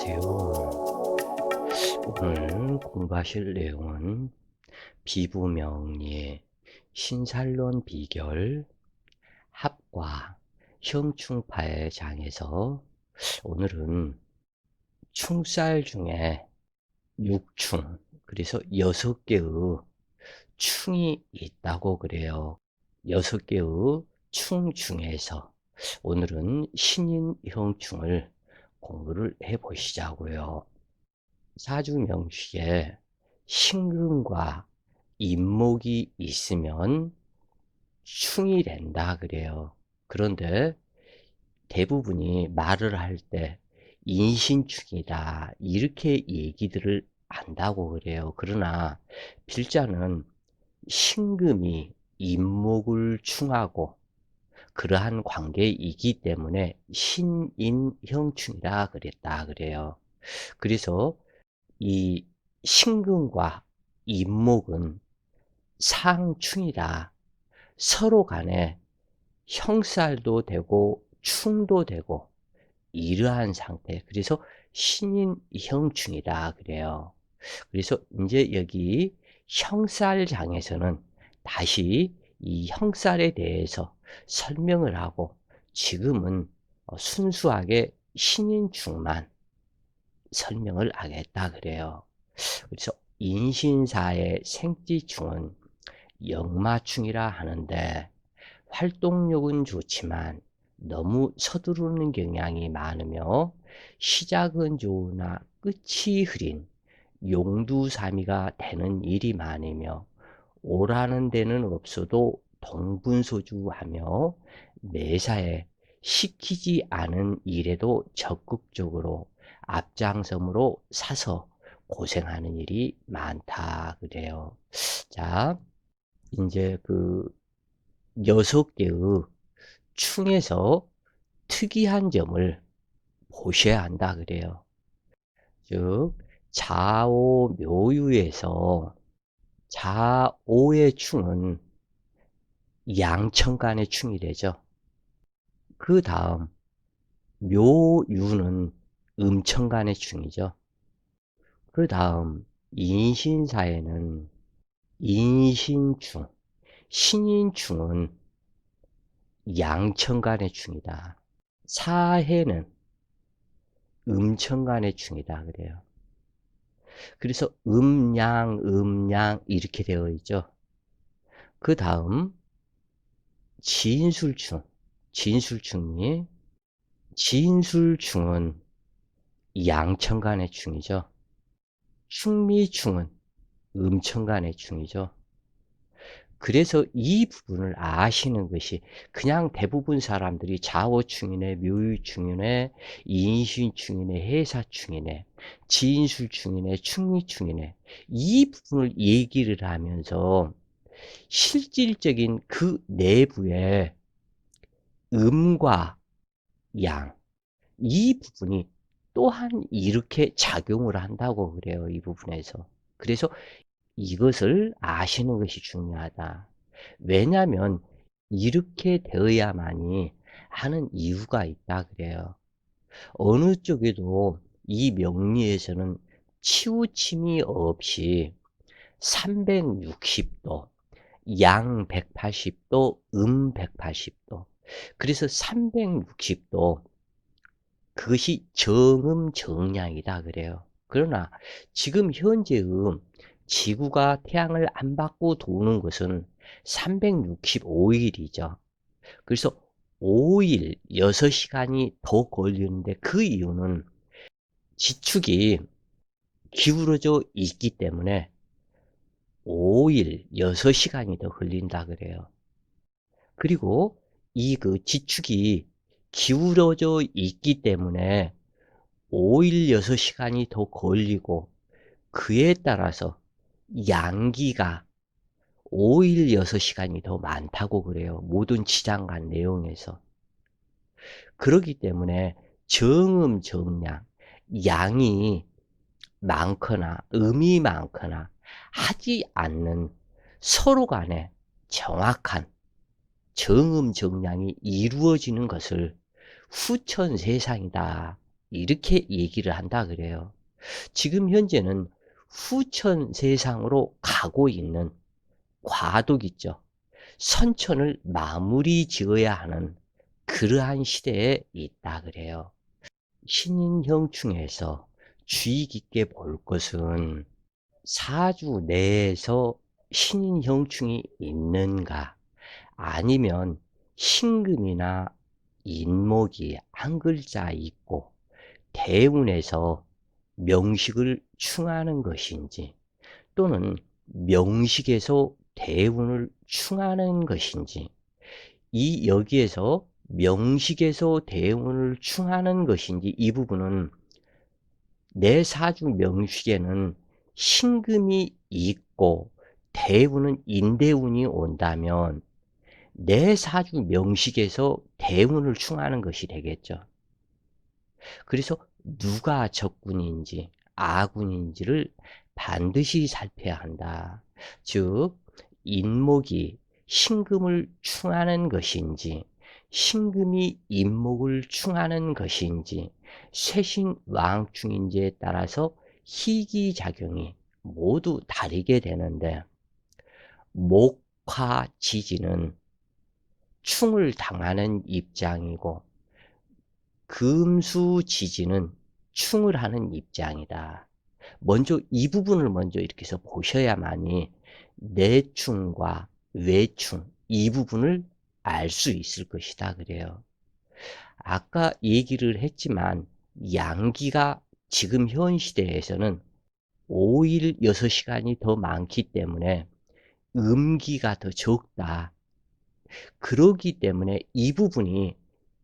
안녕하세요. 오늘 공부하실 내용은 비부명리의 신살론 비결, 합과, 형충파의 장에서 오늘은 충살 중에 육충, 그래서 6개의 충이 있다고 그래요. 6개의 충 중에서 오늘은 신인형충을 공부를 해 보시자고요. 사주명시에 신금과 인목이 있으면 충이 된다 그래요. 그런데 대부분이 말을 할 때 인신충이다 이렇게 얘기들을 한다고 그래요. 그러나 필자는 신금이 인목을 충하고 그러한 관계이기 때문에 신인형충이라 그랬다 그래요. 그래서 이 신금과 인목은 상충이라 서로 간에 형살도 되고 충도 되고 이러한 상태. 그래서 신인형충이라 그래요. 그래서 이제 여기 형살장에서는 다시 이 형살에 대해서 설명을 하고 지금은 순수하게 신인충만 설명을 하겠다 그래요. 그래서 인신사의 생지충은 역마충이라 하는데 활동력은 좋지만 너무 서두르는 경향이 많으며 시작은 좋으나 끝이 흐린 용두사미가 되는 일이 많으며 오라는 데는 없어도 동분소주하며 매사에 시키지 않은 일에도 적극적으로 앞장섬으로 사서 고생하는 일이 많다 그래요. 자, 이제 그 6개의 충에서 특이한 점을 보셔야 한다 그래요. 즉 좌오 묘유에서 좌오의 충은 양천간의 충이 되죠. 그 다음 묘유는 음천간의 충이죠. 그 다음 인신사에는 인신충, 신인충은 양천간의 충이다. 사해는 음천간의 충이다 그래요. 그래서 음양 이렇게 되어 있죠. 그 다음 진술충, 진술충이 진술충은 양천간의 충이죠. 충미충은 음천간의 충이죠. 그래서 이 부분을 아시는 것이 그냥 대부분 사람들이 좌오충이네, 묘유충이네, 인신충이네, 해사충이네, 진술충이네, 충미충이네 이 부분을 얘기를 하면서 실질적인 그 내부에 음과 양, 이 부분이 또한 이렇게 작용을 한다고 그래요. 이 부분에서. 그래서 이것을 아시는 것이 중요하다. 왜냐하면 이렇게 되어야만이 하는 이유가 있다 그래요. 어느 쪽에도 이 명리에서는 치우침이 없이 360도, 양 180도, 음 180도. 그래서 360도, 그것이 정음정량이다 그래요. 그러나 지금 현재의 지구가 태양을 안 받고 도는 것은 365일이죠. 그래서 5일, 6시간이 더 걸리는데 그 이유는 지축이 기울어져 있기 때문에 5일, 6시간이 더 걸린다 그래요. 그리고 이 그 지축이 기울어져 있기 때문에 5일, 6시간이 더 걸리고 그에 따라서 양기가 5일, 6시간이 더 많다고 그래요. 모든 지장간 내용에서. 그렇기 때문에 정음, 정량, 양이 많거나 음이 많거나 하지 않는 서로 간에 정확한 정음, 정량이 이루어지는 것을 후천세상이다 이렇게 얘기를 한다 그래요. 지금 현재는 후천 세상으로 가고 있는 과도기 있죠. 선천을 마무리 지어야 하는 그러한 시대에 있다 그래요. 신인형충에서 주의 깊게 볼 것은 사주 내에서 신인형충이 있는가, 아니면 신금이나 인목이 한 글자 있고 대운에서 명식을 충하는 것인지, 또는 명식에서 대운을 충하는 것인지, 이 여기에서 명식에서 대운을 충하는 것인지, 이 부분은 내 사주 명식에는 신금이 있고 대운은 인대운이 온다면 내 사주 명식에서 대운을 충하는 것이 되겠죠. 그래서 누가 적군인지 아군인지를 반드시 살펴야 한다. 즉 인목이 신금을 충하는 것인지, 신금이 인목을 충하는 것인지, 쇠신왕충인지에 따라서 희귀작용이 모두 다르게 되는데, 목화지지는 충을 당하는 입장이고 금수지지는 충을 하는 입장이다. 먼저 이 부분을 먼저 이렇게 해서 보셔야만이 내충과 외충, 이 부분을 알 수 있을 것이다 그래요. 아까 얘기를 했지만 양기가 지금 현 시대에서는 5일 6시간이 더 많기 때문에 음기가 더 적다. 그러기 때문에 이 부분이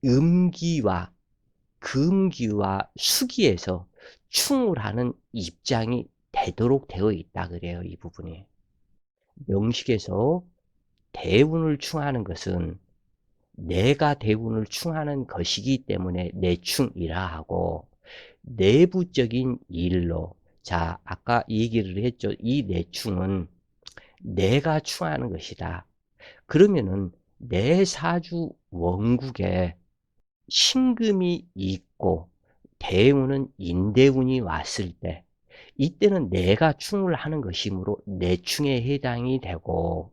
음기와 금기와 수기에서 충을 하는 입장이 되도록 되어 있다 그래요. 이 부분이. 명식에서 대운을 충하는 것은 내가 대운을 충하는 것이기 때문에 내충이라 하고, 내부적인 일로, 자 아까 얘기를 했죠. 이 내충은 내가 충하는 것이다. 그러면은 내 사주 원국에 신금이 있고 대운은 인대운이 왔을 때, 이때는 내가 충을 하는 것이므로 내충에 해당이 되고,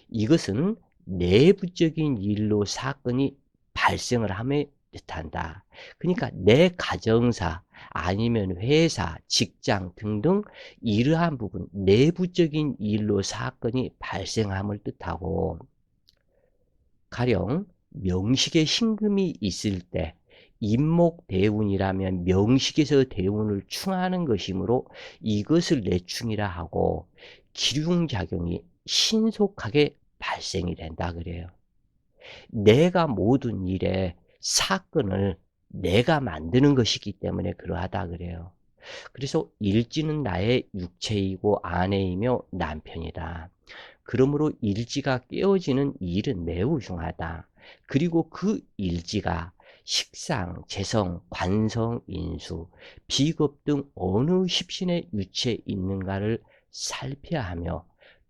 이것은 내부적인 일로 사건이 발생을 함에 뜻한다. 그러니까 내 가정사 아니면 회사, 직장 등등 이러한 부분, 내부적인 일로 사건이 발생함을 뜻하고, 가령 명식에 신금이 있을 때 인목대운이라면 명식에서 대운을 충하는 것이므로 이것을 내충이라 하고, 기륭작용이 신속하게 발생이 된다 그래요. 내가 모든 일에 사건을 내가 만드는 것이기 때문에 그러하다 그래요. 그래서 일지는 나의 육체이고 아내이며 남편이다. 그러므로 일지가 깨어지는 일은 매우 흉하다. 그리고 그 일지가 식상, 재성, 관성, 인수, 비겁 등 어느 십신의 유체에 있는가를 살펴야 하며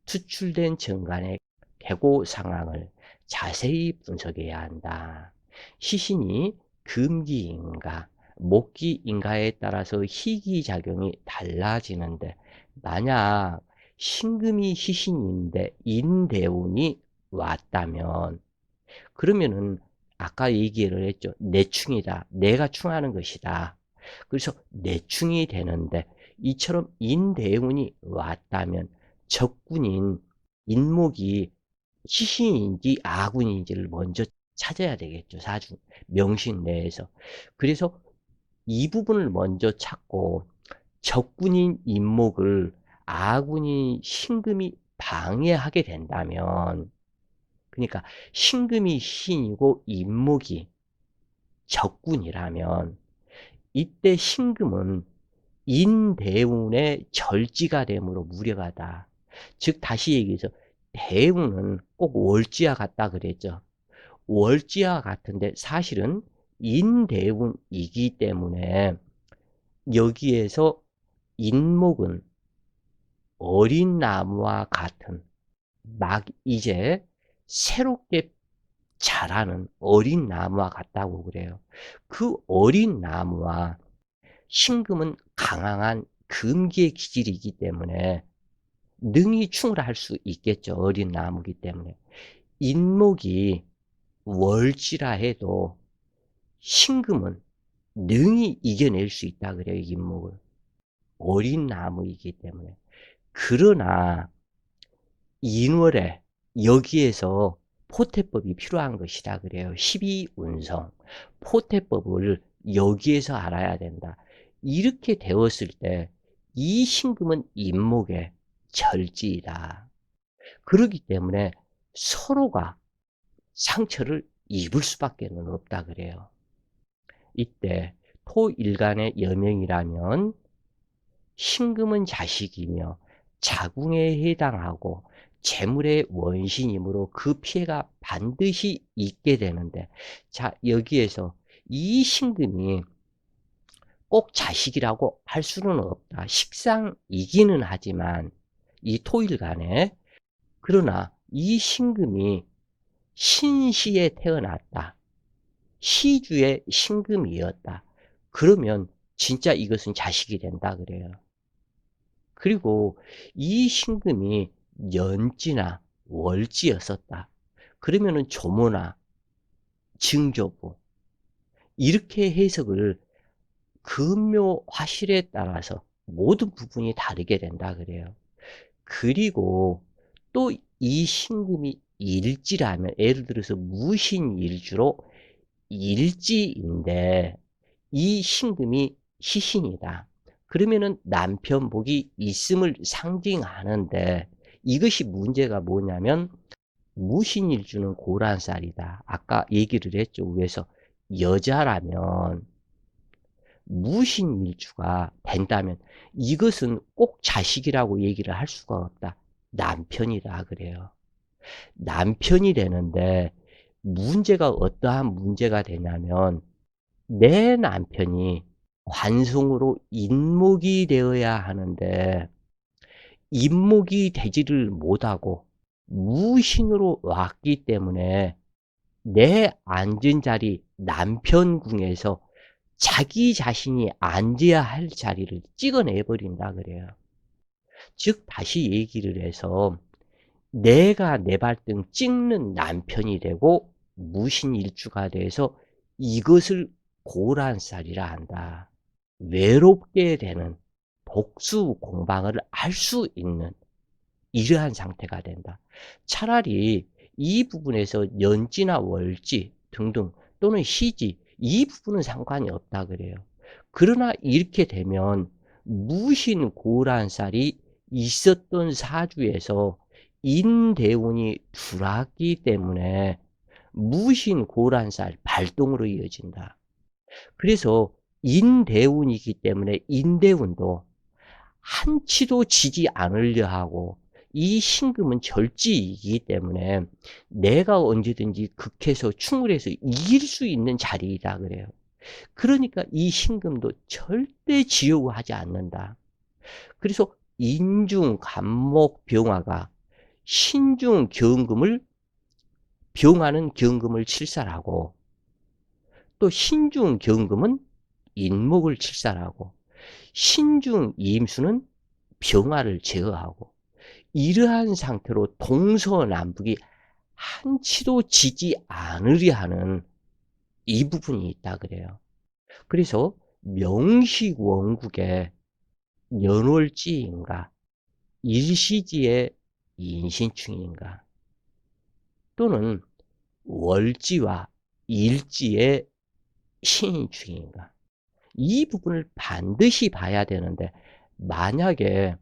투출된 정간의 계고 상황을 자세히 분석해야 한다. 시신이 금기인가 목기인가에 따라서 희귀작용이 달라지는데, 만약 신금이 시신인데 인대운이 왔다면, 그러면은 아까 얘기를 했죠. 내충이다. 내가 충하는 것이다. 그래서 내충이 되는데, 이처럼 인대운이 왔다면 적군인 인목이 시신인지 아군인지를 먼저 찾아야 되겠죠. 사주 명신 내에서. 그래서 이 부분을 먼저 찾고, 적군인 인목을 아군인 신금이 방해하게 된다면, 그러니까 신금이 신이고 인목이 적군이라면, 이때 신금은 인대운의 절지가 되므로 무력하다. 즉 다시 얘기해서 대운은 꼭 월지와 같다 그랬죠. 월지와 같은데 사실은 인대운이기 때문에 여기에서 인목은 어린 나무와 같은, 막 이제 새롭게 자라는 어린 나무와 같다고 그래요. 그 어린 나무와 신금은 강한 금기의 기질이기 때문에 능히 충을할 수 있겠죠. 어린 나무이기 때문에. 인목이 월지라 해도 신금은 능히 이겨낼 수 있다 그래요. 인목을. 어린 나무이기 때문에. 그러나 인월에 여기에서 포태법이 필요한 것이다 그래요. 12운성. 포태법을 여기에서 알아야 된다. 이렇게 되었을 때 이 신금은 인목의 절지이다. 그렇기 때문에 서로가 상처를 입을 수밖에 없다 그래요. 이때 토일간의 여명이라면 신금은 자식이며 자궁에 해당하고 재물의 원신이므로 그 피해가 반드시 있게 되는데, 자, 여기에서 이 신금이 꼭 자식이라고 할 수는 없다. 식상이기는 하지만 이 토일간에, 그러나 이 신금이 신시에 태어났다. 시주의 신금이었다. 그러면 진짜 이것은 자식이 된다 그래요. 그리고 이 신금이 연지나 월지였었다. 그러면은 조모나 증조부, 이렇게 해석을 금묘 화실에 따라서 모든 부분이 다르게 된다 그래요. 그리고 또 이 신금이 일지라면, 예를 들어서 무신일주로 일지인데 이 신금이 시신이다. 그러면은 남편복이 있음을 상징하는데, 이것이 문제가 뭐냐면 무신일주는 고란살이다. 아까 얘기를 했죠. 위에서 여자라면 무신일주가 된다면 이것은 꼭 자식이라고 얘기를 할 수가 없다. 남편이다 그래요. 남편이 되는데 문제가 어떠한 문제가 되냐면, 내 남편이 관성으로 인목이 되어야 하는데 인목이 되지를 못하고 무신으로 왔기 때문에 내 앉은 자리 남편궁에서 자기 자신이 앉아야 할 자리를 찍어내 버린다 그래요. 즉 다시 얘기를 해서 내가 내 발등 찍는 남편이 되고 무신일주가 돼서 이것을 고란살이라 한다. 외롭게 되는 복수 공방을 할 수 있는 이러한 상태가 된다. 차라리 이 부분에서 연지나 월지 등등 또는 시지, 이 부분은 상관이 없다 그래요. 그러나 이렇게 되면 무신 고란살이 있었던 사주에서 인대운이 들어왔기 때문에 무신 고란살 발동으로 이어진다. 그래서 인대운이기 때문에 인대운도 한치도 지지 않으려 하고, 이 신금은 절지이기 때문에 내가 언제든지 극해서 충을해서 이길 수 있는 자리이다 그래요. 그러니까 이 신금도 절대 지우하지 않는다. 그래서 인중 간목 병화가 신중 경금을 병화는 경금을 칠살하고, 또 신중 경금은 인목을 칠살하고, 신중 임수는 병화를 제어하고, 이러한 상태로 동서남북이 한치도 지지 않으려 하는 이 부분이 있다 그래요. 그래서 명식 원국의 연월지인가 일시지의 인신충인가, 또는 월지와 일지의 신인충인가, 이 부분을 반드시 봐야 되는데, 만약에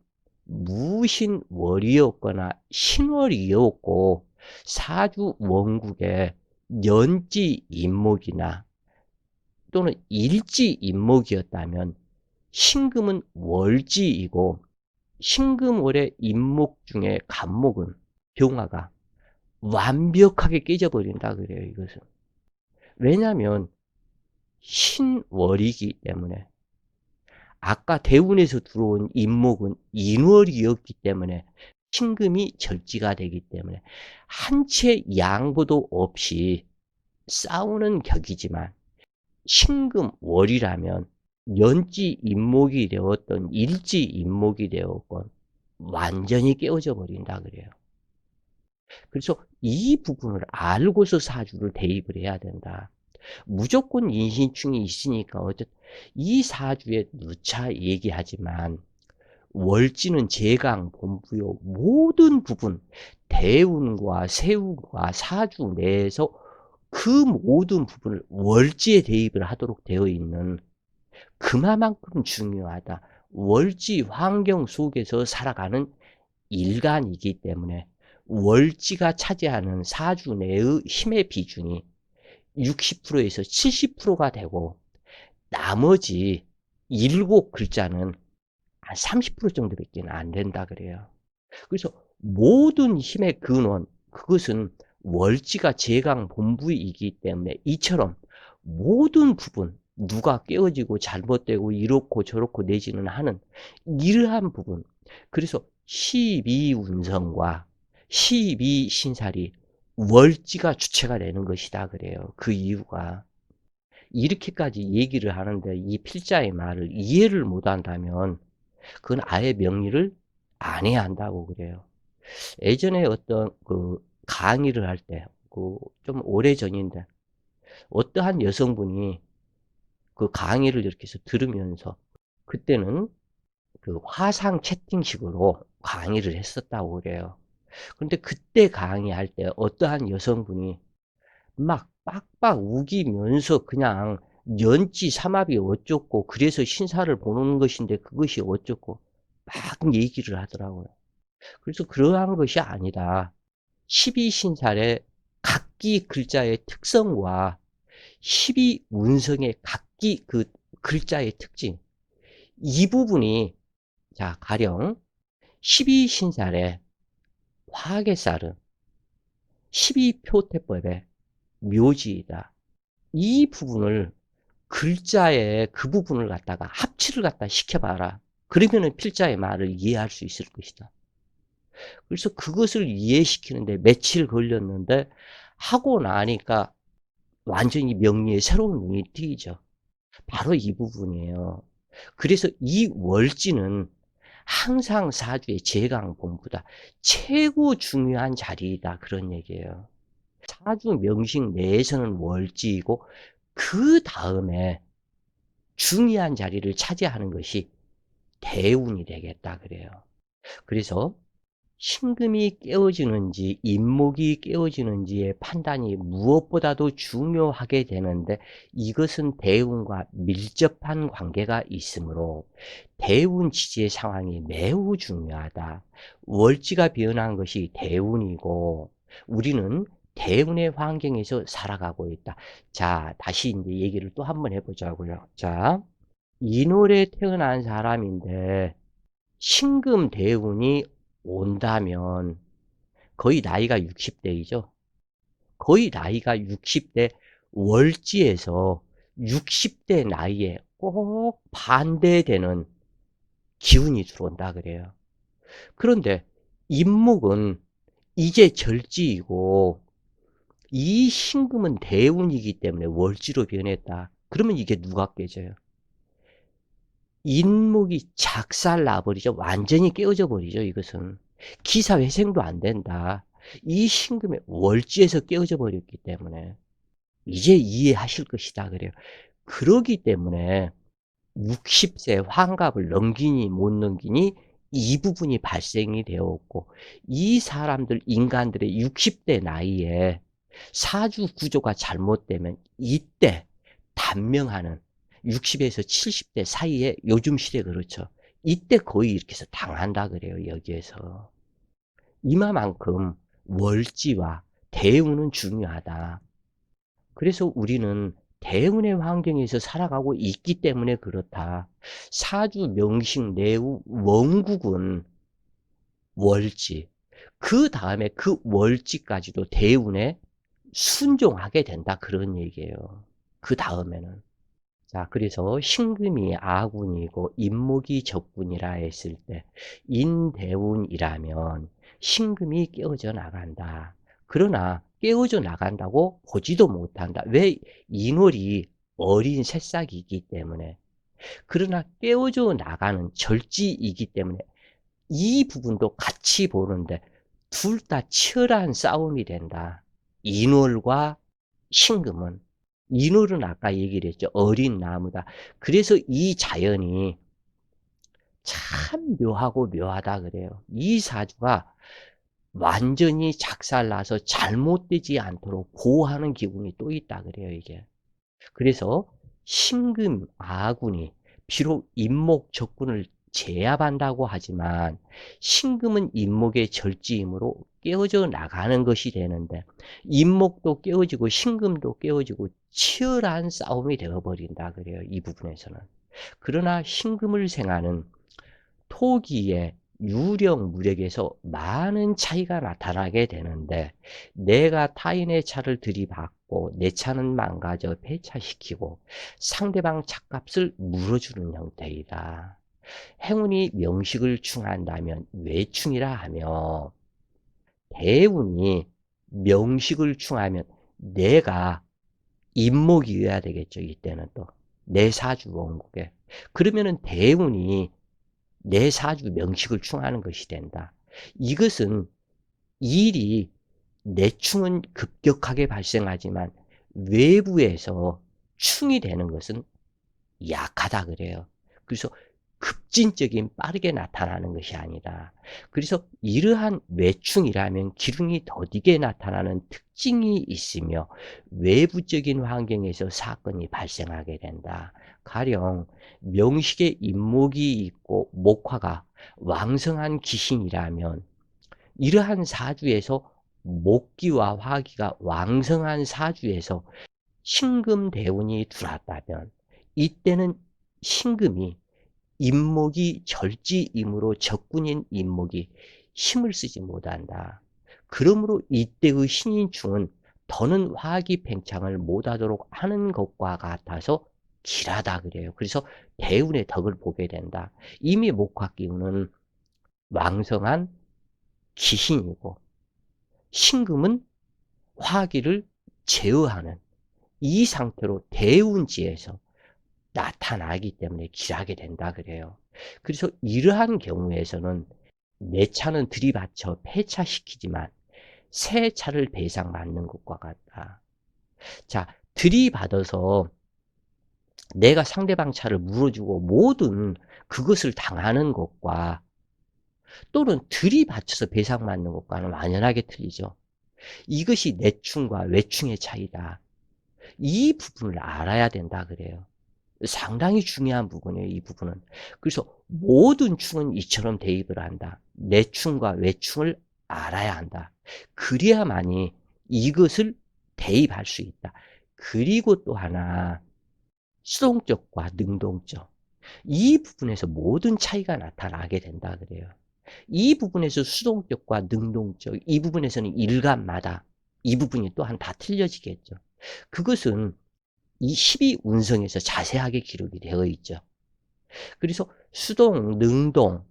무신월이었거나 신월이었고 사주 원국에 연지 인목이나 또는 일지 인목이었다면 신금은 월지이고 신금월의 인목 중에 간목은 병화가 완벽하게 깨져버린다 그래요. 이것은 왜냐하면 신월이기 때문에, 아까 대운에서 들어온 인목은 인월이었기 때문에 신금이 절지가 되기 때문에 한 채 양보도 없이 싸우는 격이지만, 신금월이라면 연지 임목이 되었던 일지 임목이 되었건 완전히 깨어져 버린다 그래요. 그래서 이 부분을 알고서 사주를 대입을 해야 된다. 무조건 인신충이 있으니까 어쨌든 이 사주에 누차 얘기하지만 월지는 제강, 본부요 모든 부분 대운과 세운과 사주 내에서 그 모든 부분을 월지에 대입을 하도록 되어 있는 그만큼 중요하다. 월지 환경 속에서 살아가는 일간이기 때문에 월지가 차지하는 사주 내의 힘의 비중이 60%에서 70%가 되고 나머지 7글자는 한 30% 정도밖에 안 된다 그래요. 그래서 모든 힘의 근원, 그것은 월지가 제강 본부이기 때문에 이처럼 모든 부분, 누가 깨어지고 잘못되고 이렇고 저렇고 내지는 하는 이러한 부분, 그래서 12운성과 12신살이 월지가 주체가 되는 것이다 그래요. 그 이유가. 이렇게까지 얘기를 하는데 이 필자의 말을 이해를 못한다면 그건 아예 명리를 안 해야 한다고 그래요. 예전에 어떤 그 강의를 할 때, 그 좀 오래 전인데, 어떠한 여성분이 그 강의를 이렇게 해서 들으면서, 그때는 그 화상 채팅식으로 강의를 했었다고 그래요. 근데 그때 강의할 때 어떠한 여성분이 막 빡빡 우기면서 그냥 연지 삼합이 어쩌고, 그래서 신사를 보는 것인데 그것이 어쩌고, 막 얘기를 하더라고요. 그래서 그러한 것이 아니다. 12신살의 각기 글자의 특성과 12운성의 각기 그 글자의 특징, 이 부분이, 자, 가령 12신살의 화학의 쌀은 12표태법의 묘지이다. 이 부분을 글자의 그 부분을 갖다가 합치를 갖다 시켜봐라. 그러면은 필자의 말을 이해할 수 있을 것이다. 그래서 그것을 이해시키는데 며칠 걸렸는데 하고 나니까 완전히 명리의 새로운 눈이 띄죠. 바로 이 부분이에요. 그래서 이 월지는 항상 사주의 제강본부다. 최고 중요한 자리이다. 그런 얘기예요. 사주 명식 내에서는 월지이고 그 다음에 중요한 자리를 차지하는 것이 대운이 되겠다 그래요. 그래서 신금이 깨어지는지 임목이 깨어지는지의 판단이 무엇보다도 중요하게 되는데 이것은 대운과 밀접한 관계가 있으므로 대운 지지의 상황이 매우 중요하다. 월지가 변한 것이 대운이고 우리는 대운의 환경에서 살아가고 있다. 자, 다시 이제 얘기를 또 한번 해보자고요. 자, 인월에 태어난 사람인데 신금 대운이 온다면 거의 나이가 60대이죠. 거의 나이가 60대 월지에서 60대 나이에 꼭 반대되는 기운이 들어온다 그래요. 그런데 임목은 이제 절지이고 이 신금은 대운이기 때문에 월지로 변했다. 그러면 이게 누가 깨져요? 인목이 작살 나버리죠. 완전히 깨어져 버리죠. 이것은 기사회생도 안 된다. 이 신금의 월지에서 깨어져 버렸기 때문에 이제 이해하실 것이다 그래요. 그러기 때문에 60세 환갑을 넘기니 못 넘기니 이 부분이 발생이 되었고 이 사람들 인간들의 60대 나이에 사주 구조가 잘못되면 이때 단명하는 60에서 70대 사이에 요즘 시대 그렇죠. 이때 거의 이렇게 해서 당한다 그래요. 여기에서. 이마만큼 월지와 대운은 중요하다. 그래서 우리는 대운의 환경에서 살아가고 있기 때문에 그렇다. 사주 명식 내후 원국은 월지. 그 다음에 그 월지까지도 대운에 순종하게 된다. 그런 얘기예요. 그 다음에는. 자, 그래서 신금이 아군이고 임목이 적군이라 했을 때 인대운이라면 신금이 깨어져 나간다. 그러나 깨어져 나간다고 보지도 못한다. 왜? 인월이 어린 새싹이기 때문에. 그러나 깨어져 나가는 절지이기 때문에 이 부분도 같이 보는데 둘 다 치열한 싸움이 된다. 인월과 신금은. 인월은 아까 얘기를 했죠. 어린 나무다. 그래서 이 자연이 참 묘하고 묘하다 그래요. 이 사주가 완전히 작살나서 잘못되지 않도록 보호하는 기운이 또 있다 그래요, 이게. 그래서 신금 아군이 비록 인목 적군을 제압한다고 하지만 신금은 인목의 절지이므로 깨어져 나가는 것이 되는데 인목도 깨어지고 신금도 깨어지고 치열한 싸움이 되어버린다 그래요. 이 부분에서는. 그러나 신금을 생하는 토기의 유령 무력에서 많은 차이가 나타나게 되는데 내가 타인의 차를 들이받고 내 차는 망가져 폐차시키고 상대방 차값을 물어주는 형태이다. 행운이 명식을 충한다면 외충이라 하며 대운이 명식을 충하면 내가 인목이어야 되겠죠. 이때는 또 내 사주 원국에. 그러면은 대운이 내 사주 명식을 충하는 것이 된다. 이것은 일이 내충은 급격하게 발생하지만 외부에서 충이 되는 것은 약하다 그래요. 그래서 급진적인 빠르게 나타나는 것이 아니다. 그래서 이러한 외충이라면 기운이 더디게 나타나는 특징이 있으며 외부적인 환경에서 사건이 발생하게 된다. 가령 명식에 인목이 있고 목화가 왕성한 기신이라면 이러한 사주에서 목기와 화기가 왕성한 사주에서 신금대운이 들어왔다면 이때는 신금이 인목이 절지이므로 적군인 인목이 힘을 쓰지 못한다. 그러므로 이때의 신인충은 더는 화기팽창을 못하도록 하는 것과 같아서 길하다 그래요. 그래서 대운의 덕을 보게 된다. 이미 목화기운은 왕성한 기신이고 신금은 화기를 제어하는 이 상태로 대운지에서 나타나기 때문에 길하게 된다 그래요. 그래서 이러한 경우에서는 내 차는 들이받쳐 폐차시키지만 새 차를 배상받는 것과 같다. 자, 들이받아서 내가 상대방 차를 물어주고 모든 그것을 당하는 것과 또는 들이받쳐서 배상받는 것과는 완연하게 틀리죠. 이것이 내충과 외충의 차이다. 이 부분을 알아야 된다 그래요. 상당히 중요한 부분이에요, 이 부분은. 그래서 모든 충은 이처럼 대입을 한다. 내충과 외충을 알아야 한다. 그래야만이 이것을 대입할 수 있다. 그리고 또 하나, 수동적과 능동적. 이 부분에서 모든 차이가 나타나게 된다 그래요. 이 부분에서 수동적과 능동적, 이 부분에서는 일간마다 이 부분이 또한 다 틀려지겠죠. 그것은 이 12운성에서 자세하게 기록이 되어 있죠. 그래서 수동, 능동,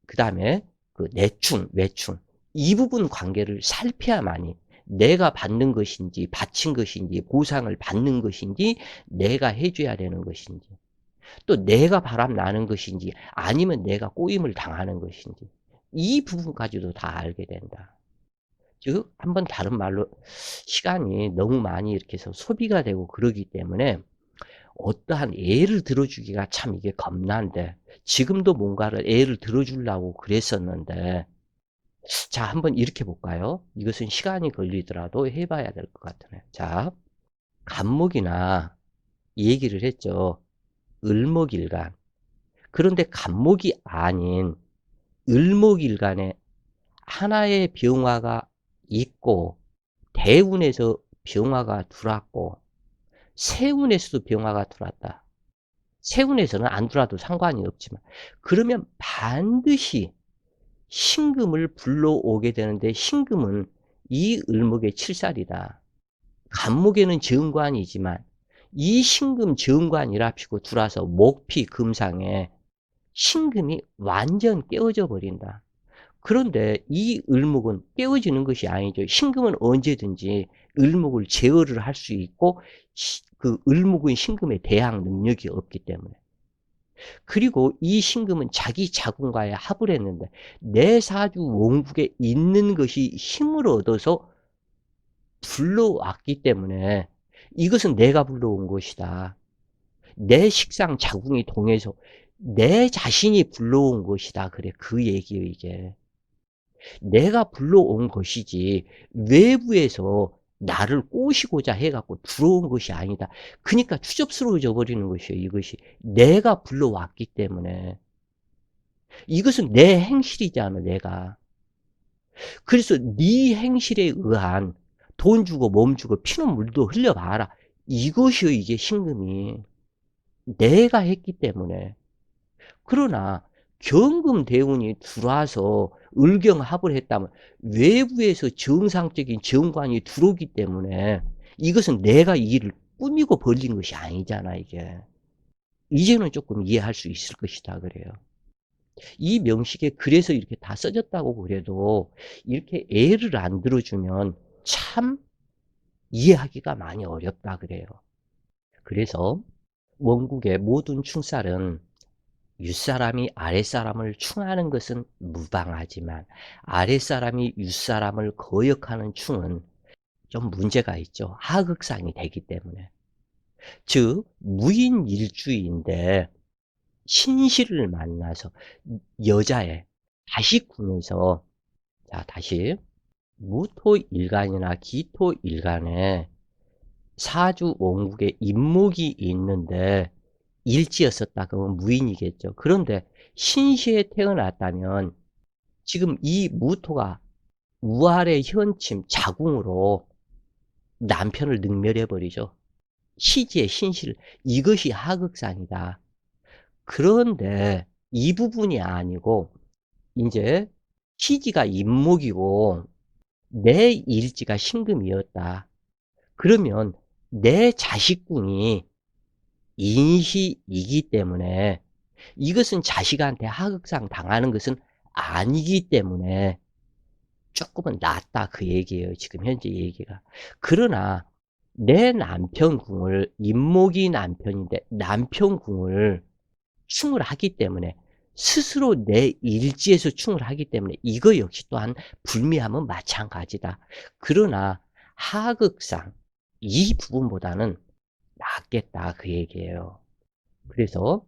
그 다음에 그 내충, 외충, 이 부분 관계를 살펴야만이 내가 받는 것인지, 바친 것인지, 보상을 받는 것인지, 내가 해줘야 되는 것인지, 또 내가 바람 나는 것인지, 아니면 내가 꼬임을 당하는 것인지, 이 부분까지도 다 알게 된다. 즉, 한번 다른 말로 시간이 너무 많이 이렇게 해서 소비가 되고 그러기 때문에 어떠한 예를 들어주기가 참 이게 겁난데 지금도 뭔가를 예를 들어주려고 그랬었는데 자 한번 이렇게 볼까요? 이것은 시간이 걸리더라도 해봐야 될 것 같으네. 자 간목이나 얘기를 했죠. 을목일간. 그런데 간목이 아닌 을목일간에 하나의 병화가 있고 대운에서 병화가 들어왔고 세운에서도 병화가 들어왔다. 세운에서는 안 들어와도 상관이 없지만 그러면 반드시 신금을 불러오게 되는데 신금은 이 을목의 칠살이다. 간목에는 정관이지만 이 신금 정관이랍시고 들어와서 목피 금상에 신금이 완전 깨어져 버린다. 그런데 이 을목은 깨어지는 것이 아니죠. 신금은 언제든지 을목을 제어를 할 수 있고 그 을목은 신금에 대항 능력이 없기 때문에 그리고 이 신금은 자기 자궁과의 합을 했는데 내 사주 원국에 있는 것이 힘을 얻어서 불러왔기 때문에 이것은 내가 불러온 것이다. 내 식상 자궁이 동해서 내 자신이 불러온 것이다. 그래, 그 얘기예요, 이게. 내가 불러온 것이지 외부에서 나를 꼬시고자 해갖고 들어온 것이 아니다. 그러니까 추접스러워져 버리는 것이에요, 이것이. 내가 불러왔기 때문에. 이것은 내 행실이잖아, 내가. 그래서 네 행실에 의한 돈 주고 몸 주고 피눈 물도 흘려봐라. 이것이요, 이게 신금이. 내가 했기 때문에. 그러나 경금대운이 들어와서 을경합을 했다면 외부에서 정상적인 정관이 들어오기 때문에 이것은 내가 이 일을 꾸미고 벌린 것이 아니잖아, 이게. 이제는 조금 이해할 수 있을 것이다, 그래요. 이 명식에 그래서 이렇게 다 써졌다고 그래도 이렇게 애를 안 들어주면 참 이해하기가 많이 어렵다, 그래요. 그래서 원국의 모든 충살은 윗사람이 아랫사람을 충하는 것은 무방하지만 아랫사람이 윗사람을 거역하는 충은 좀 문제가 있죠. 하극상이 되기 때문에. 즉 무인일주인데 신실을 만나서 여자의 다시궁에서, 자 다시, 무토일간이나 기토일간에 사주 원국에 임목이 있는데 일지였었다 그러면 무인이겠죠. 그런데 신시에 태어났다면 지금 이 무토가 우할의 현침 자궁으로 남편을 능멸해 버리죠. 시지의 신실, 이것이 하극상이다. 그런데 이 부분이 아니고 이제 시지가 임목이고 내 일지가 신금이었다. 그러면 내 자식궁이 인시이기 때문에 이것은 자식한테 하극상 당하는 것은 아니기 때문에 조금은 낫다, 그 얘기예요. 지금 현재 얘기가. 그러나 내 남편궁을, 임목이 남편인데 남편궁을 충을 하기 때문에 스스로 내 일지에서 충을 하기 때문에 이거 역시 또한 불미함은 마찬가지다. 그러나 하극상 이 부분보다는 낫겠다, 그 얘기예요. 그래서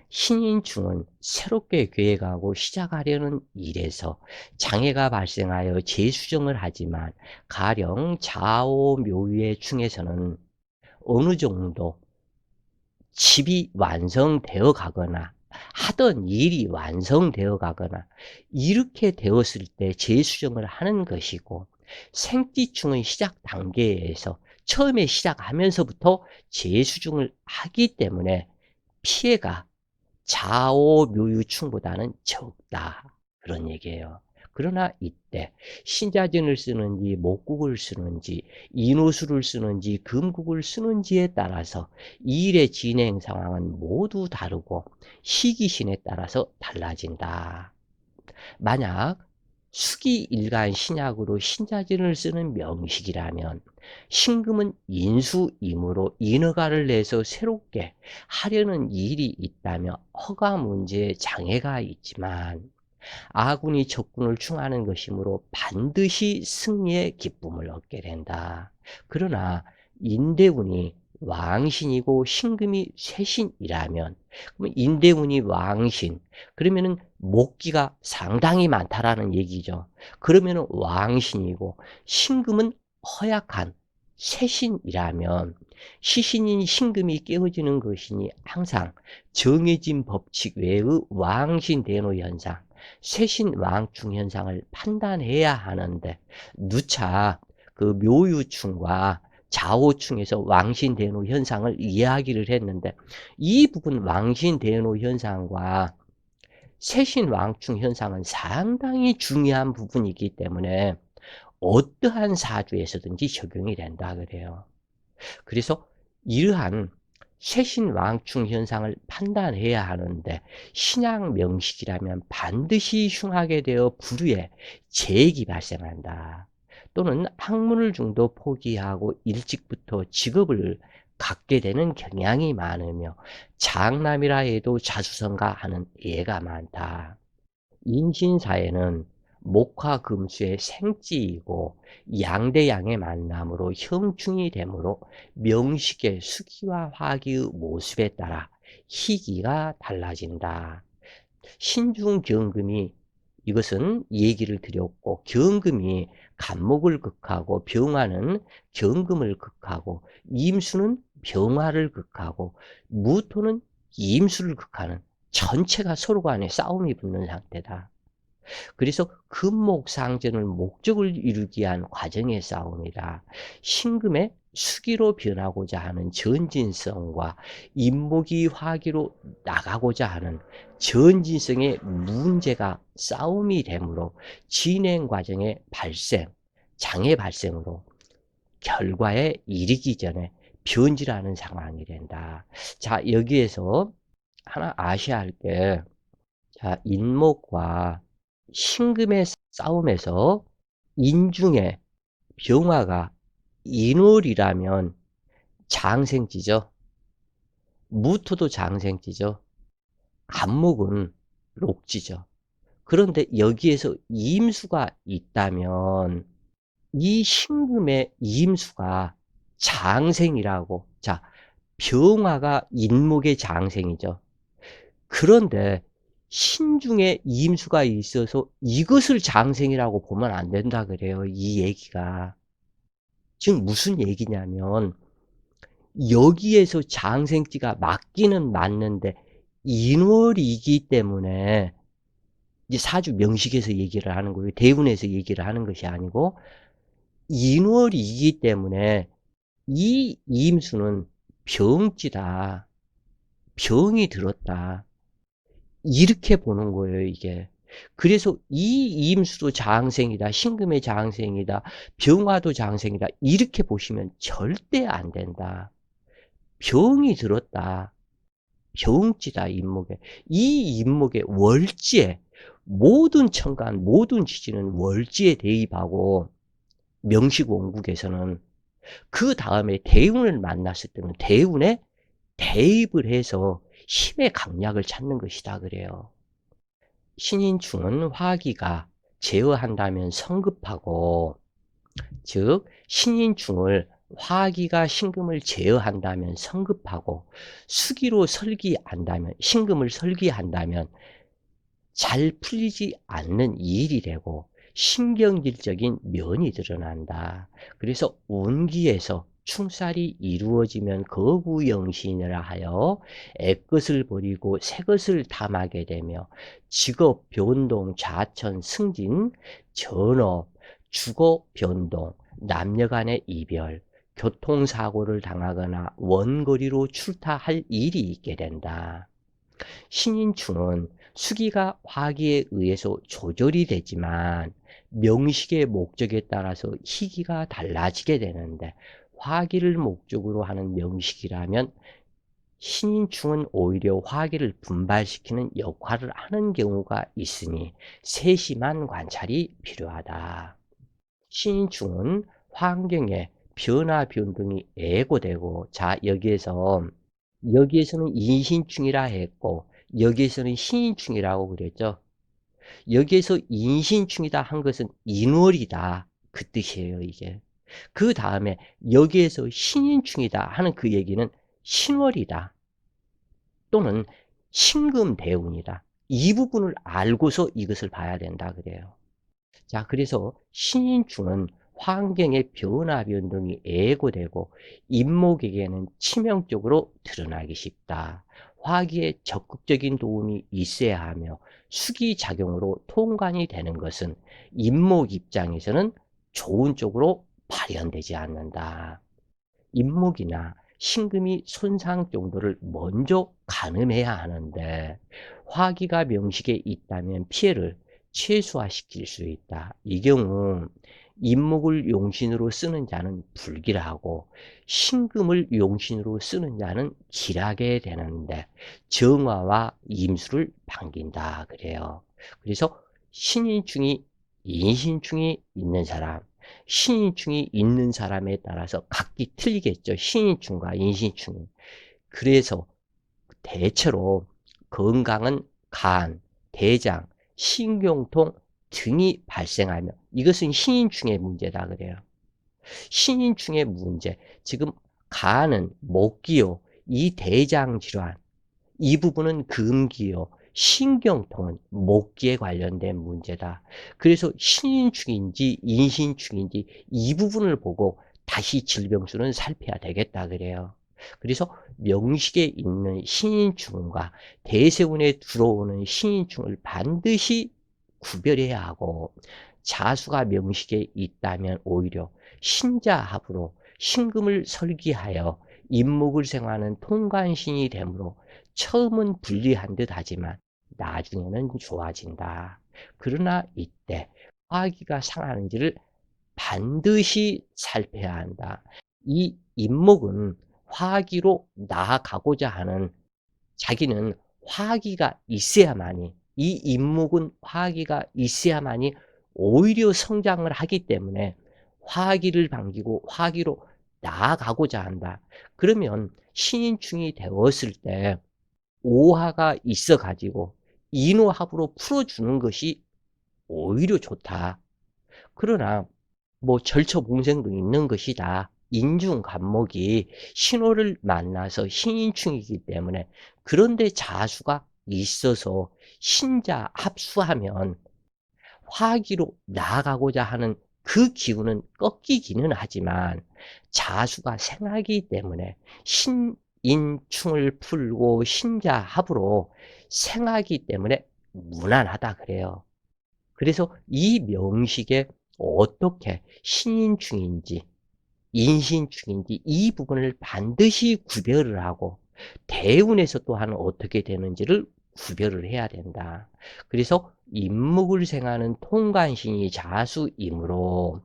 신인충은 새롭게 계획하고 시작하려는 일에서 장애가 발생하여 재수정을 하지만 가령 좌오묘유의 충에서는 어느 정도 집이 완성되어 가거나 하던 일이 완성되어 가거나 이렇게 되었을 때 재수정을 하는 것이고, 생띠충의 시작 단계에서 처음에 시작하면서부터 재수정을 하기 때문에 피해가 좌오묘유충보다는 적다, 그런 얘기예요. 그러나 이때 신자진을 쓰는지 목국을 쓰는지 인호수를 쓰는지 금국을 쓰는지에 따라서 이 일의 진행 상황은 모두 다르고 시기신에 따라서 달라진다. 만약 수기일간 신약으로 신자진을 쓰는 명식이라면 신금은 인수임으로 인허가를 내서 새롭게 하려는 일이 있다며 허가 문제에 장애가 있지만 아군이 적군을 충하는 것이므로 반드시 승리의 기쁨을 얻게 된다. 그러나 인대운이 왕신이고 신금이 쇠신이라면, 그러면 인대운이 왕신, 그러면은 목기가 상당히 많다라는 얘기죠. 그러면은 왕신이고 신금은 허약한 쇠신이라면 시신인 신금이 깨어지는 것이니 항상 정해진 법칙 외의 왕신대노 현상, 쇠신왕충 현상을 판단해야 하는데 누차 그 묘유충과 좌오충에서 왕신대노 현상을 이야기를 했는데 이 부분 왕신대노 현상과 쇠신왕충 현상은 상당히 중요한 부분이기 때문에 어떠한 사주에서든지 적용이 된다 그래요. 그래서 이러한 쇠신왕충 현상을 판단해야 하는데 신약 명식이라면 반드시 흉하게 되어 불후에 재액이 발생한다. 또는 학문을 중도 포기하고 일찍부터 직업을 갖게 되는 경향이 많으며 장남이라 해도 자수성가하는 예가 많다. 인신사에는 목화 금수의 생지이고 양대양의 만남으로 형충이 되므로 명식의 수기와 화기의 모습에 따라 희기가 달라진다. 신중경금이 이것은 얘기를 드렸고, 경금이 간목을 극하고 병화는 경금을 극하고 임수는 병화를 극하고 무토는 임수를 극하는 전체가 서로 간에 싸움이 붙는 상태다. 그래서 금목상전을 목적을 이루기 위한 과정의 싸움이다. 신금의 수기로 변하고자 하는 전진성과 인목이 화기로 나가고자 하는 전진성의 문제가 싸움이 되므로 진행 과정의 발생, 장애 발생으로 결과에 이르기 전에 변질하는 상황이 된다. 자, 여기에서 하나 아셔야 할 게, 자, 인목과 신금의 싸움에서 인중에 병화가 인월이라면 장생지죠. 무토도 장생지죠. 간목은 록지죠. 그런데 여기에서 임수가 있다면 이 신금의 임수가 장생이라고, 자, 병화가 인목의 장생이죠. 그런데 신중에 임수가 있어서 이것을 장생이라고 보면 안 된다 그래요, 이 얘기가. 지금 무슨 얘기냐면 여기에서 장생지가 맞기는 맞는데 인월이기 때문에, 이제 사주 명식에서 얘기를 하는 거예요. 대운에서 얘기를 하는 것이 아니고 인월이기 때문에 이 임수는 병지다. 병이 들었다. 이렇게 보는 거예요, 이게. 그래서 이 임수도 장생이다, 신금의 장생이다, 병화도 장생이다, 이렇게 보시면 절대 안 된다. 병이 들었다. 병지다, 인목에. 이 인목의 월지에, 모든 천간, 모든 지지는 월지에 대입하고, 명식 원국에서는 그 다음에 대운을 만났을 때는 대운에 대입을 해서 힘의 강약을 찾는 것이다 그래요. 신인충은 화기가 제어한다면 성급하고, 즉 신인충을 화기가 신금을 제어한다면 성급하고, 수기로 설기한다면, 신금을 설기한다면 잘 풀리지 않는 일이 되고 신경질적인 면이 드러난다. 그래서 운기에서 충살이 이루어지면 거구영신이라 하여 애것을 버리고 새것을 탐하게 되며 직업 변동, 자천, 승진, 전업, 주거 변동, 남녀 간의 이별, 교통사고를 당하거나 원거리로 출타할 일이 있게 된다. 신인충은 수기가 화기에 의해서 조절이 되지만 명식의 목적에 따라서 희기가 달라지게 되는데, 화기를 목적으로 하는 명식이라면 신인충은 오히려 화기를 분발시키는 역할을 하는 경우가 있으니 세심한 관찰이 필요하다. 신인충은 환경의 변화 변동이 애고되고, 자, 여기에서는 인신충이라 했고 여기에서는 신인충이라고 그랬죠. 여기에서 인신충이다 한 것은 인월이다 그 뜻이에요, 이게. 그 다음에 여기에서 신인충이다 하는 그 얘기는 신월이다 또는 신금대운이다, 이 부분을 알고서 이것을 봐야 된다 그래요. 자, 그래서 신인충은 환경의 변화 변동이 애고되고 인목에게는 치명적으로 드러나기 쉽다. 화기에 적극적인 도움이 있어야 하며 수기작용으로 통관이 되는 것은 인목 입장에서는 좋은 쪽으로 발현되지 않는다. 인목이나 신금이 손상 정도를 먼저 가늠해야 하는데, 화기가 명식에 있다면 피해를 최소화시킬 수 있다. 이 경우 인목을 용신으로 쓰는 자는 불길하고 신금을 용신으로 쓰는 자는 길하게 되는데 정화와 임수를 반긴다 그래요. 그래서 신인충이 인신충이 있는 사람, 신인충이 있는 사람에 따라서 각기 틀리겠죠. 신인충과 인신충이. 그래서 대체로 건강은 간, 대장, 신경통 등이 발생하며 이것은 신인충의 문제다 그래요. 신인충의 문제. 지금 간은 목기요, 이 대장 질환, 이 부분은 금기요, 신경통은 목기에 관련된 문제다. 그래서 신인충인지 인신충인지 이 부분을 보고 다시 질병수는 살펴야 되겠다 그래요. 그래서 명식에 있는 신인충과 대세운에 들어오는 신인충을 반드시 구별해야 하고, 자수가 명식에 있다면 오히려 신자합으로 신금을 설기하여 임목을 생하는 통관신이 되므로 처음은 불리한 듯 하지만 나중에는 좋아진다. 그러나 이때 화기가 상하는지를 반드시 살펴야 한다. 이 임목은 화기로 나아가고자 하는, 자기는 화기가 있어야만이, 이 임목은 화기가 있어야만이 오히려 성장을 하기 때문에 화기를 반기고 화기로 나아가고자 한다. 그러면 신인충이 되었을 때 오화가 있어 가지고 인호합으로 풀어주는 것이 오히려 좋다. 그러나 뭐 절처봉생도 있는 것이다. 인중간목이 신호를 만나서 신인충이기 때문에, 그런데 자수가 있어서 신자 합수하면 화기로 나아가고자 하는 그 기운은 꺾이기는 하지만 자수가 생하기 때문에 신인충을 풀고 신자합으로 생하기 때문에 무난하다 그래요. 그래서 이 명식에 어떻게 신인충인지 인신충인지 이 부분을 반드시 구별을 하고, 대운에서 또한 어떻게 되는지를 구별을 해야 된다. 그래서 임목을 생하는 통관신이 자수이므로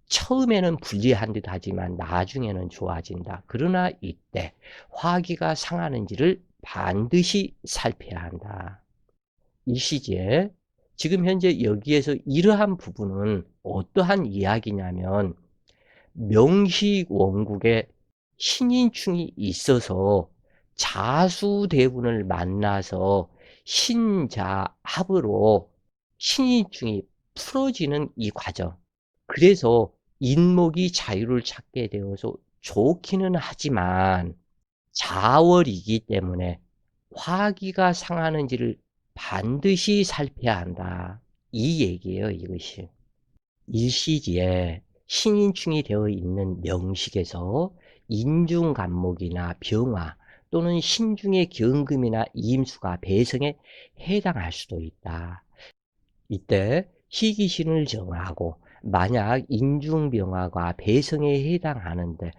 처음에는 불리한 듯 하지만 나중에는 좋아진다. 그러나 이때 화기가 상하는지를 반드시 살펴야 한다. 이 시기에 지금 현재 여기에서 이러한 부분은 어떠한 이야기냐면, 명식 원국에 신인충이 있어서 자수대운을 만나서 신자합으로 신인충이 풀어지는 이 과정. 그래서 인목이 자유를 찾게 되어서 좋기는 하지만 자월이기 때문에 화기가 상하는지를 반드시 살펴야 한다. 이 얘기예요, 이것이. 일시지에 신인충이 되어 있는 명식에서 인중간목이나 병화 또는 신중의 경금이나 임수가 배성에 해당할 수도 있다. 이때 희귀신을 정하고 만약 인중병화가 배성에 해당하는데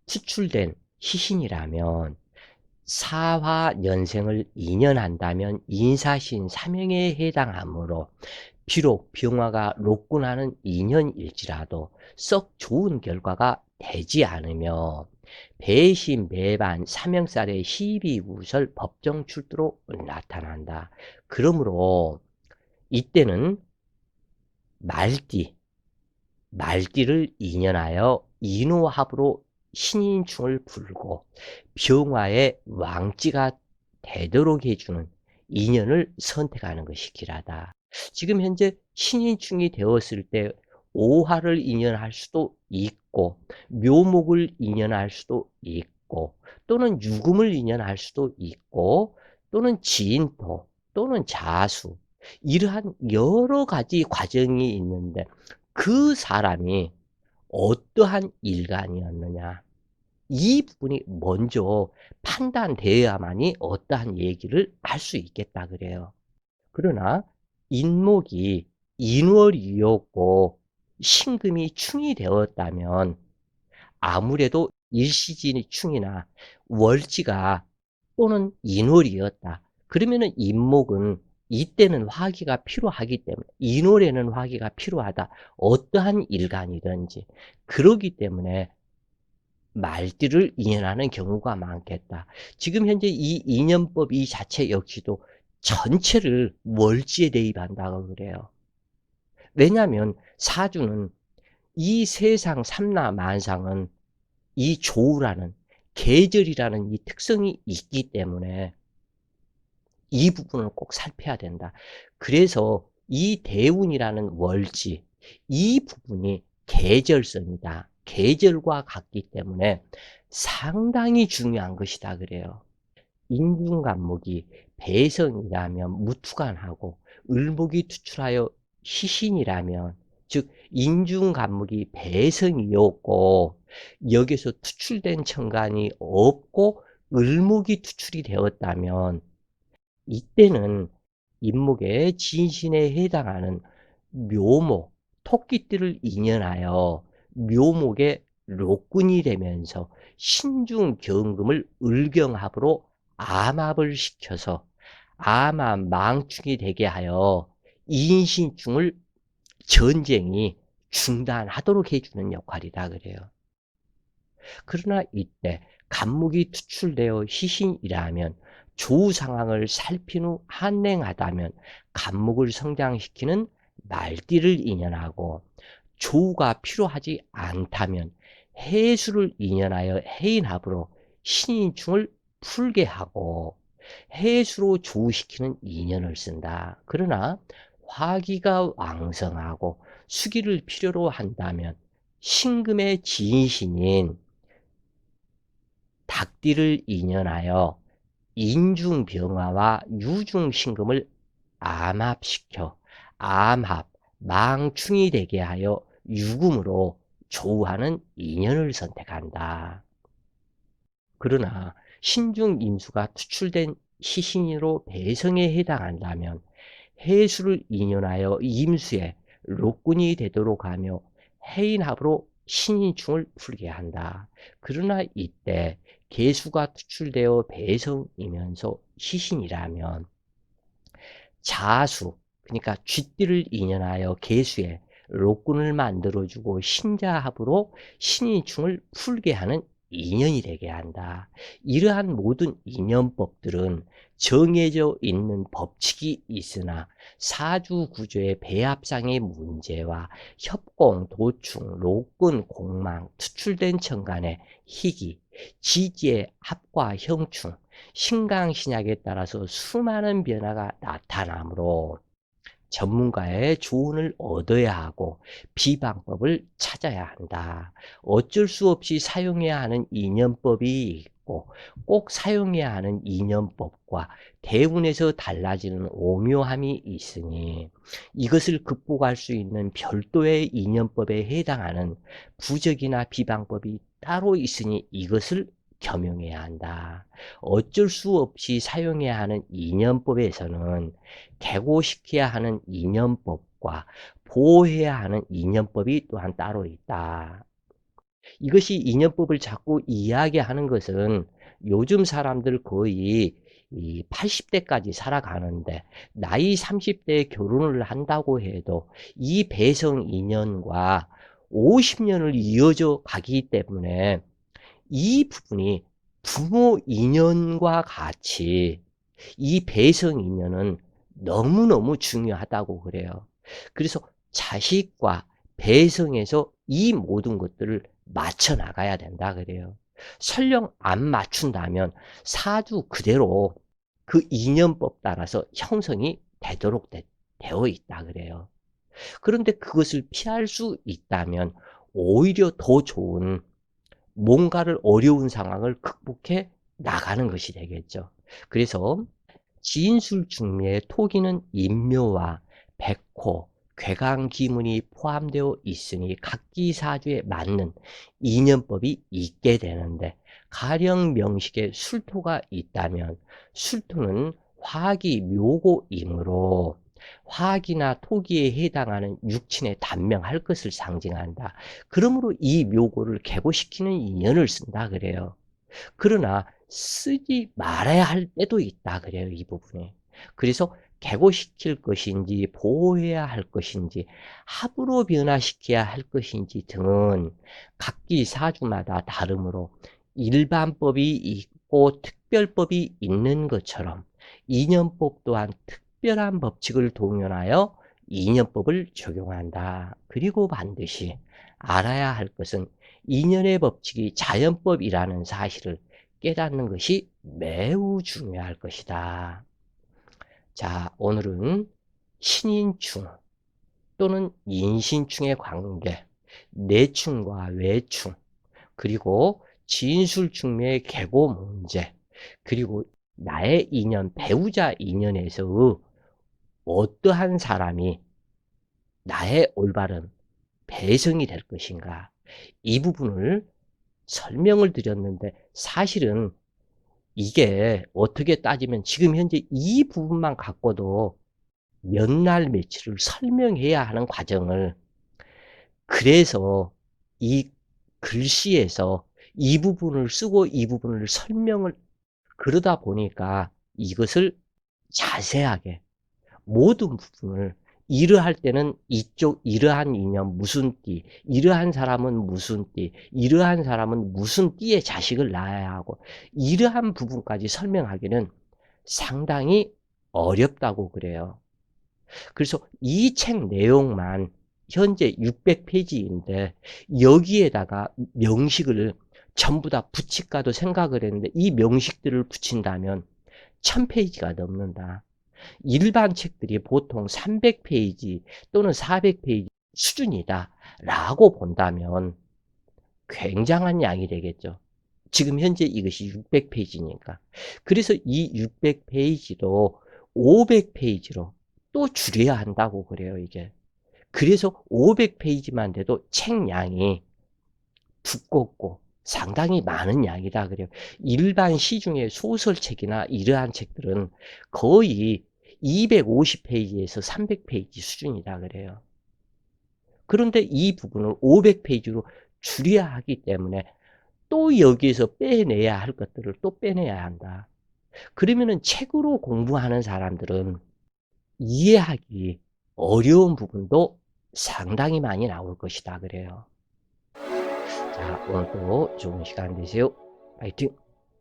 투출된 희신이라면 사화년생을 인연한다면 인사신 삼형에 해당하므로 비록 병화가 록군하는 인연일지라도 썩 좋은 결과가 되지 않으며 배신, 배반, 삼형살의 시비구설 법정 출두로 나타난다. 그러므로 이때는 말띠를 인연하여 인호합으로 신인충을 불고 병화의 왕지가 되도록 해주는 인연을 선택하는 것이 길하다. 지금 현재 신인충이 되었을 때 오화를 인연할 수도 있고 묘목을 인연할 수도 있고 또는 유금을 인연할 수도 있고 또는 진토 또는 자수, 이러한 여러 가지 과정이 있는데 그 사람이 어떠한 일간이었느냐, 이 부분이 먼저 판단되어야만이 어떠한 얘기를 할 수 있겠다 그래요. 그러나 인목이 인월이었고 신금이 충이 되었다면 아무래도 일시진의 충이나 월지가 또는 인월이었다. 그러면은 인목은 이때는 화기가 필요하기 때문에, 인월에는 화기가 필요하다. 어떠한 일간이든지. 그러기 때문에 말띠를 인연하는 경우가 많겠다. 지금 현재 이 인연법 이 자체 역시도 전체를 월지에 대입한다고 그래요. 왜냐하면 사주는 이 세상 삼라만상은 이 조우라는 계절이라는 이 특성이 있기 때문에 이 부분을 꼭 살펴야 된다. 그래서 이 대운이라는 월지, 이 부분이 계절성이다. 계절과 같기 때문에 상당히 중요한 것이다 그래요. 인중간목이 배성이라면 무투간하고 을목이 투출하여 시신이라면, 즉 인중간목이 배성이었고 여기서 투출된 천간이 없고 을목이 투출이 되었다면, 이때는 인목의 진신에 해당하는 묘목, 토끼띠를 인연하여 묘목의禄군이 되면서 신중경금을 을경합으로 암합을 시켜서 암합 망충이 되게 하여 인신충을, 전쟁이 중단하도록 해주는 역할이다 그래요. 그러나 이때 간목이 투출되어 시신이라면 조우 상황을 살핀 후 한행하다면 간목을 성장시키는 말띠를 인연하고, 조우가 필요하지 않다면 해수를 인연하여 해인합으로 신인충을 풀게 하고 해수로 조우시키는 인연을 쓴다. 그러나 화기가 왕성하고 수기를 필요로 한다면 신금의 진신인 닭띠를 인연하여 인중병화와 유중신금을 암합시켜 암합, 망충이 되게 하여 유금으로 조우하는 인연을 선택한다. 그러나 신중임수가 투출된 시신으로 배성에 해당한다면 해수를 인연하여 임수의禄군이 되도록 하며 해인합으로 신인충을 풀게 한다. 그러나 이때 개수가 투출되어 배성이면서 시신이라면 자수, 그러니까 쥐띠를 인연하여 개수에禄군을 만들어주고 신자합으로 신인충을 풀게 하는 인연이 되게 한다. 이러한 모든 인연법들은 정해져 있는 법칙이 있으나 사주 구조의 배합상의 문제와 협공, 도충,禄군, 공망, 투출된 천간의 희기, 지지의 합과 형충, 신강신약에 따라서 수많은 변화가 나타나므로 전문가의 조언을 얻어야 하고 비방법을 찾아야 한다. 어쩔 수 없이 사용해야 하는 인연법이 있고 꼭 사용해야 하는 인연법과 대운에서 달라지는 오묘함이 있으니 이것을 극복할 수 있는 별도의 인연법에 해당하는 부적이나 비방법이 따로 있으니 이것을 겸용해야 한다. 어쩔 수 없이 사용해야 하는 인연법에서는 개고시켜야 하는 인연법과 보호해야 하는 인연법이 또한 따로 있다. 이것이 인연법을 자꾸 이야기하는 것은 요즘 사람들 거의 80대까지 살아가는데 나이 30대에 결혼을 한다고 해도 이 배성 인연과 50년을 이어져 가기 때문에 이 부분이 부모 인연과 같이 이 배성 인연은 너무너무 중요하다고 그래요. 그래서 자식과 배성에서 이 모든 것들을 맞춰 나가야 된다 그래요. 설령 안 맞춘다면 사주 그대로 그 인연법 따라서 형성이 되도록 되어 있다 그래요. 그런데 그것을 피할 수 있다면 오히려 더 좋은, 뭔가를 어려운 상황을 극복해 나가는 것이 되겠죠. 그래서 진술중매의 토기는 인묘와 백호, 괴강기문이 포함되어 있으니 각기 사주에 맞는 인연법이 있게 되는데, 가령 명식에 술토가 있다면 술토는 화기 묘고이므로 화기나 토기에 해당하는 육친에 단명할 것을 상징한다. 그러므로 이 묘고를 개보시키는 인연을 쓴다 그래요. 그러나 쓰지 말아야 할 때도 있다 그래요, 이 부분에. 그래서 개고시킬 것인지 보호해야 할 것인지 합으로 변화시켜야 할 것인지 등은 각기 사주마다 다르므로 일반법이 있고 특별법이 있는 것처럼 인연법 또한 특별한 법칙을 동원하여 인연법을 적용한다. 그리고 반드시 알아야 할 것은 인연의 법칙이 자연법이라는 사실을 깨닫는 것이 매우 중요할 것이다. 자, 오늘은 신인충 또는 인신충의 관계, 내충과 외충, 그리고 진술충매의 계고 문제, 그리고 나의 인연, 배우자 인연에서 어떠한 사람이 나의 올바른 배성이 될 것인가, 이 부분을 설명을 드렸는데, 사실은 이게 어떻게 따지면 지금 현재 이 부분만 갖고도 몇 날 며칠을 설명해야 하는 과정을, 그래서 이 글씨에서 이 부분을 쓰고 이 부분을 설명을, 그러다 보니까 이것을 자세하게 모든 부분을, 이러할 때는 이쪽 이러한 인연 무슨 띠, 이러한 사람은 무슨 띠, 이러한 사람은 무슨 띠의 자식을 낳아야 하고, 이러한 부분까지 설명하기는 상당히 어렵다고 그래요. 그래서 이 책 내용만 현재 600페이지인데 여기에다가 명식을 전부 다 붙일까도 생각을 했는데, 이 명식들을 붙인다면 1000페이지가 넘는다. 일반 책들이 보통 300페이지 또는 400페이지 수준이다 라고 본다면 굉장한 양이 되겠죠. 지금 현재 이것이 600페이지니까. 그래서 이 600페이지도 500페이지로 또 줄여야 한다고 그래요, 이게. 그래서 500페이지만 돼도 책 양이 두껍고 상당히 많은 양이다 그래요. 일반 시중의 소설책이나 이러한 책들은 거의 250페이지에서 300페이지 수준이다 그래요. 그런데 이 부분을 500페이지로 줄여야 하기 때문에 또 여기에서 빼내야 할 것들을 또 빼내야 한다. 그러면은 책으로 공부하는 사람들은 이해하기 어려운 부분도 상당히 많이 나올 것이다 그래요. 자, 오늘도 좋은 시간 되세요. 파이팅!